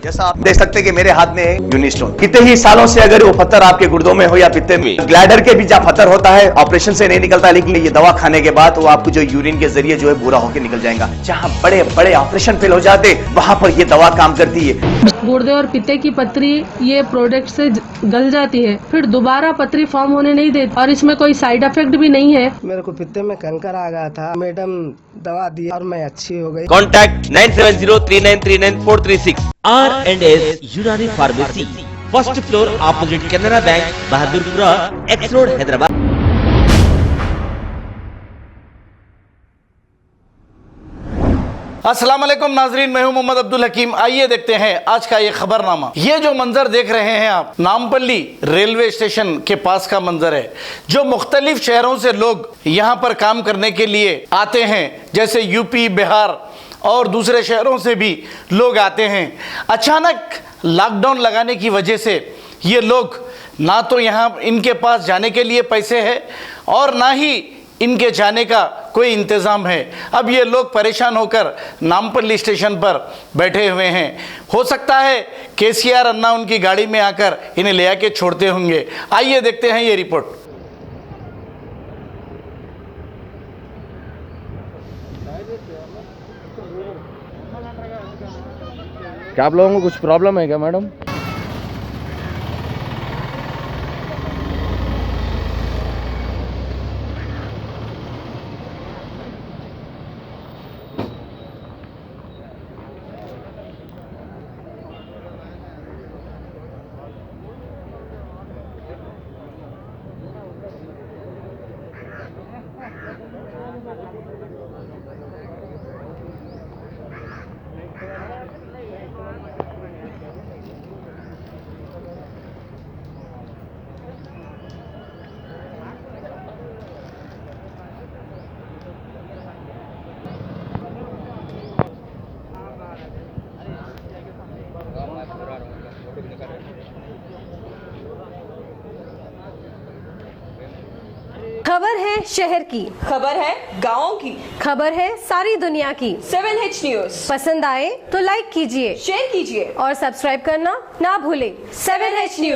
जैसा आप देख सकते हैं कि मेरे हाथ में है यूनिस्टोन। कितने ही सालों से अगर वो पत्थर आपके गुर्दों में हो या पित्ते में, ग्लैडर के भी जहाँ पत्थर होता है ऑपरेशन से नहीं निकलता, लेकिन ये दवा खाने के बाद वो आपको जो यूरिन के जरिए जो है बुरा होकर निकल जाएगा। जहाँ बड़े बड़े ऑपरेशन फेल हो जाते वहां पर ये दवा काम करती है। गुर्दे और पित्ते की पथरी ये प्रोडक्ट से गल जाती है, फिर दोबारा पथरी फॉर्म होने नहीं देती और इसमें कोई साइड इफेक्ट भी नहीं है। मेरे को पित्ते में कंकर आ गया था, मैडम दवा दी और मैं अच्छी हो गई। कॉन्टैक्ट 9703939436 R&S यूनानी pharmacy, first floor opposite Canara bank, Bahadurpura, x road, Hyderabad. अस्सलाम वालेकुम नाजरीन, मैं हूं मोहम्मद अब्दुल हकीम। आइए देखते हैं आज का ये खबरनामा। ये जो मंजर देख रहे हैं आप, नामपल्ली रेलवे स्टेशन के पास का मंजर है, जो मुख्तलिफ शहरों से लोग यहाँ पर काम करने के लिए आते हैं, जैसे यूपी, बिहार और दूसरे शहरों से भी लोग आते हैं। अचानक लॉकडाउन लगाने की वजह से ये लोग ना तो यहाँ इनके पास जाने के लिए पैसे है और ना ही इनके जाने का कोई इंतज़ाम है। अब ये लोग परेशान होकर नामपल्ली स्टेशन पर बैठे हुए हैं। हो सकता है केसीआर अन्ना उनकी गाड़ी में आकर इन्हें ले आके छोड़ते होंगे। आइए देखते हैं ये रिपोर्ट। क्या आप लोगों को कुछ प्रॉब्लम है क्या मैडम? खबर है शहर की, खबर है गाँव की, खबर है सारी दुनिया की। 7H न्यूज पसंद आए तो लाइक कीजिए, शेयर कीजिए और सब्सक्राइब करना ना भूलें। 7H news.